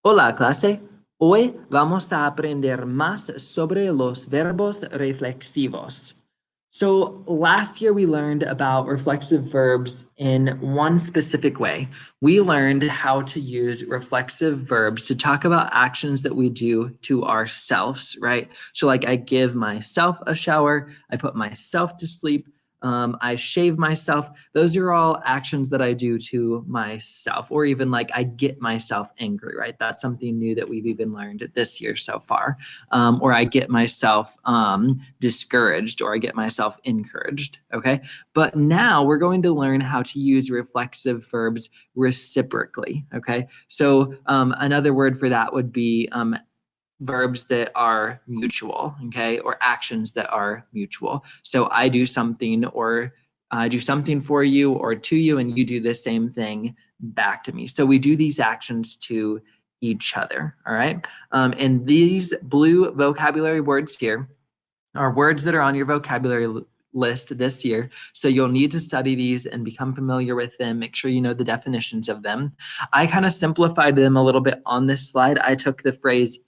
Hola, clase. Hoy vamos a aprender más sobre los verbos reflexivos. So last year we learned about reflexive verbs in one specific way. We learned how to use reflexive verbs to talk about actions that we do to ourselves, right? So like I give myself a shower, I put myself to sleep, I shave myself. Those are all actions that I do to myself, or even like I get myself angry, right? That's something new that we've even learned this year so far. Or I get myself discouraged, or I get myself encouraged, okay? But now we're going to learn how to use reflexive verbs reciprocally, okay? So another word for that would be verbs that are mutual, okay, or actions that are mutual. So I do something, or I do something for you or to you, and you do the same thing back to me. So we do these actions to each other, all right? And these blue vocabulary words here are words that are on your vocabulary list this year. So you'll need to study these and become familiar with them. Make sure you know the definitions of them. I kind of simplified them a little bit on this slide. I took the phrase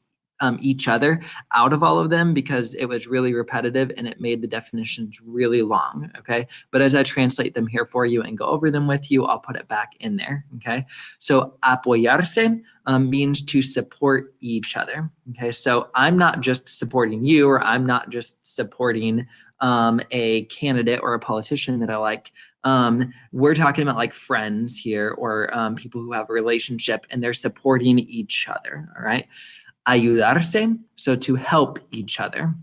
each other out of all of them because it was really repetitive and it made the definitions really long, okay? But as I translate them here for you and go over them with you, I'll put it back in there, okay? So apoyarse means to support each other, okay? So I'm not just supporting you, or I'm not just supporting a candidate or a politician that I like. We're talking about like friends here, or people who have a relationship and they're supporting each other, all right? Ayudarse, so to help each other.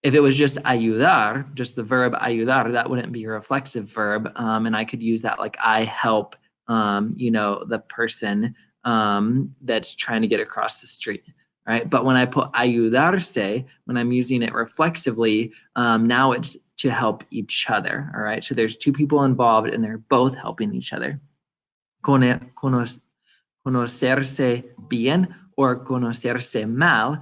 If it was just ayudar, just the verb ayudar, that wouldn't be a reflexive verb. And I could use that like I help, the person that's trying to get across the street, right? But when I put ayudarse, when I'm using it reflexively, now it's to help each other, all right? So there's two people involved and they're both helping each other. Conocerse bien or conocerse mal,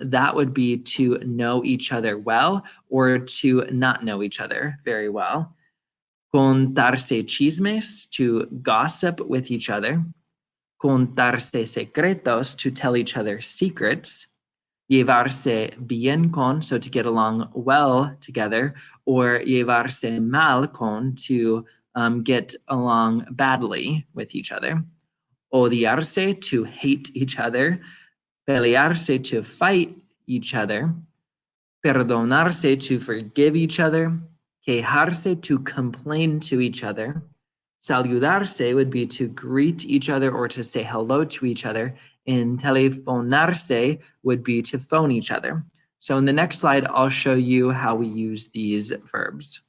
that would be to know each other well or to not know each other very well. Contarse chismes, to gossip with each other. Contarse secretos, to tell each other secrets. Llevarse bien con, so to get along well together, or llevarse mal con, to get along badly with each other. Odiarse, to hate each other. Pelearse, to fight each other. Perdonarse, to forgive each other. Quejarse, to complain to each other. Saludarse would be to greet each other or to say hello to each other. And telefonarse would be to phone each other. So in the next slide, I'll show you how we use these verbs.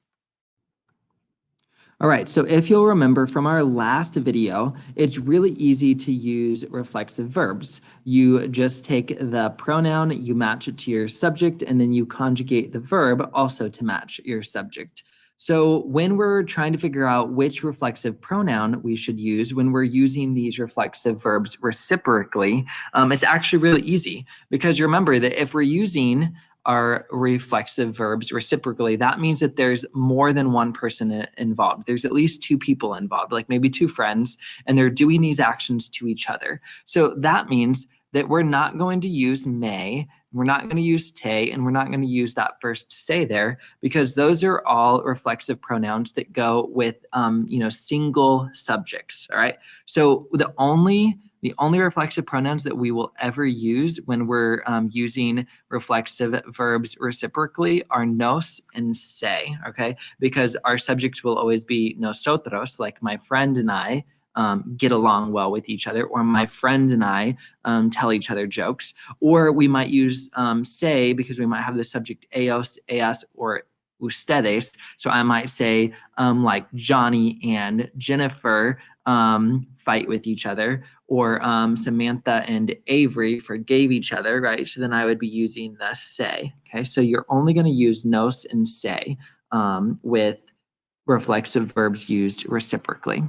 All right, so if you'll remember from our last video, it's really easy to use reflexive verbs. You just take the pronoun, you match it to your subject, and then you conjugate the verb also to match your subject. So when we're trying to figure out which reflexive pronoun we should use when we're using these reflexive verbs reciprocally, it's actually really easy, because remember that if we're using are reflexive verbs reciprocally, that means that there's more than one person involved. There's at least two people involved, like maybe two friends, and they're doing these actions to each other. So that means that we're not going to use may, we're not going to use te, and we're not going to use that first say there, because those are all reflexive pronouns that go with single subjects. All right. So the only reflexive pronouns that we will ever use when we're using reflexive verbs reciprocally are nos and se, okay? Because our subjects will always be nosotros, like my friend and I get along well with each other, or my friend and I tell each other jokes. Or we might use se because we might have the subject ellos, ellas, or ustedes. So I might say like Johnny and Jennifer fight with each other, or Samantha and Avery forgave each other, right? So then I would be using the se, okay? So you're only going to use nos and se with reflexive verbs used reciprocally.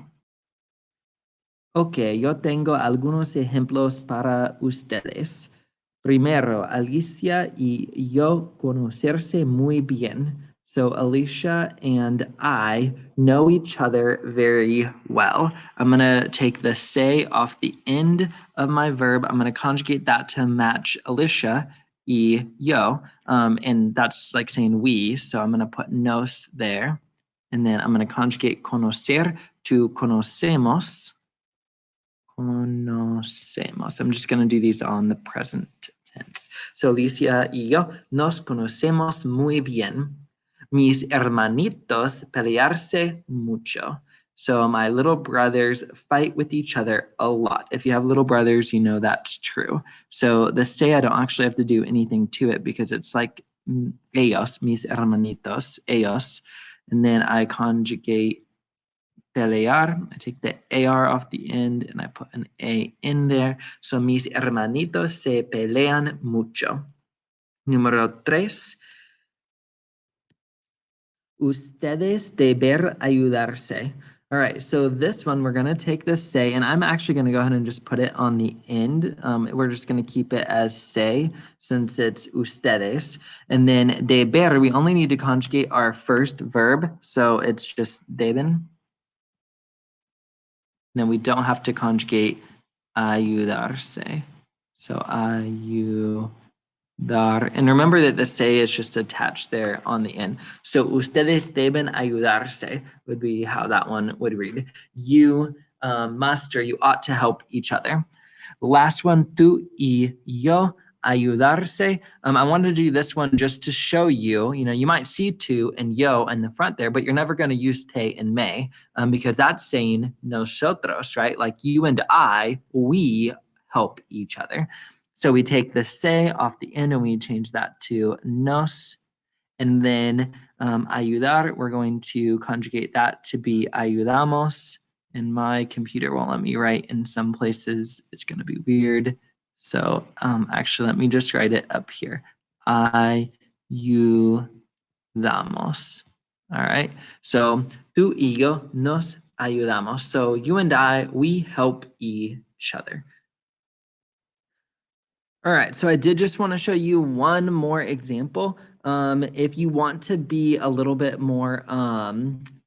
Ok, yo tengo algunos ejemplos para ustedes. Primero, Alicia y yo conocerse muy bien. So Alicia and I know each other very well. I'm going to take the se off the end of my verb. I'm going to conjugate that to match Alicia, y, yo. And that's like saying we. So I'm going to put nos there. And then I'm going to conjugate conocer to conocemos. Conocemos. I'm just going to do these on the present tense. So Alicia y yo nos conocemos muy bien. Mis hermanitos pelearse mucho. So my little brothers fight with each other a lot. If you have little brothers, you know that's true. So the se, I don't actually have to do anything to it because it's like ellos, mis hermanitos, ellos. And then I conjugate pelear. I take the AR off the end and I put an A in there. So mis hermanitos se pelean mucho. Número 3. Ustedes deben ayudarse. All right, so this one, we're going to take this say, and I'm actually going to go ahead and just put it on the end. We're just going to keep it as say since it's ustedes. And then deber, we only need to conjugate our first verb. So it's just deben. Then we don't have to conjugate ayudarse. So ayudar. And remember that the se is just attached there on the end. So ustedes deben ayudarse would be how that one would read. You must or you ought to help each other. Last one, tú y yo ayudarse. I wanted to do this one just to show you, you might see tú and yo in the front there, but you're never going to use te and me because that's saying nosotros, right? Like you and I, we help each other. So we take the se off the end and we change that to nos. And then ayudar, we're going to conjugate that to be ayudamos. And my computer won't let me write in some places. It's going to be weird. So actually, let me just write it up here. Ayudamos. All right. So tú y yo nos ayudamos. So you and I, we help each other. All right, so I did just want to show you one more example. If you want to be a little bit more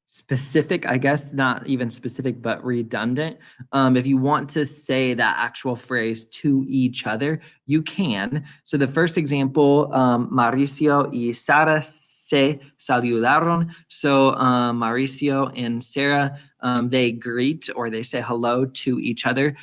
specific, I guess, not even specific, but redundant. If you want to say that actual phrase to each other, you can. So the first example, Mauricio y Sara se saludaron. So Mauricio and Sarah, they greet or they say hello to each other.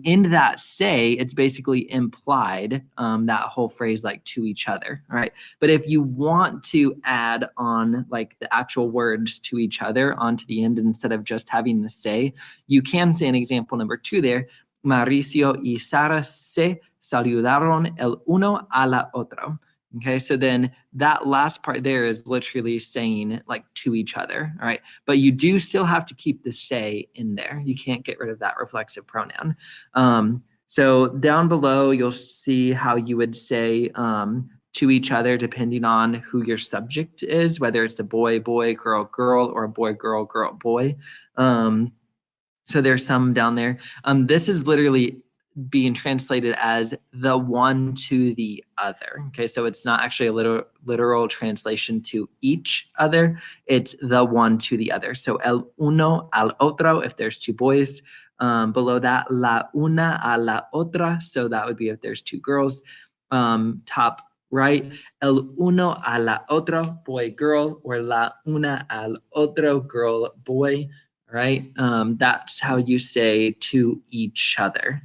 In that say, it's basically implied that whole phrase like to each other, all right? But if you want to add on like the actual words to each other onto the end instead of just having the say, you can say in example number 2 there, Mauricio y Sara se saludaron el uno a la otro. Okay, so then that last part there is literally saying like to each other, all right? But you do still have to keep the say in there. You can't get rid of that reflexive pronoun. So down below, you'll see how you would say to each other depending on who your subject is, whether it's a boy, boy, girl, girl, or a boy, girl, girl, boy. So there's some down there. This is literally being translated as the one to the other. Okay, so it's not actually a literal translation to each other. It's the one to the other. So el uno al otro, if there's 2 boys. Below that, la una a la otra. So that would be if there's 2 girls. Top right, el uno a la otro, boy, girl, or la una al otro, girl, boy. Right? That's how you say to each other.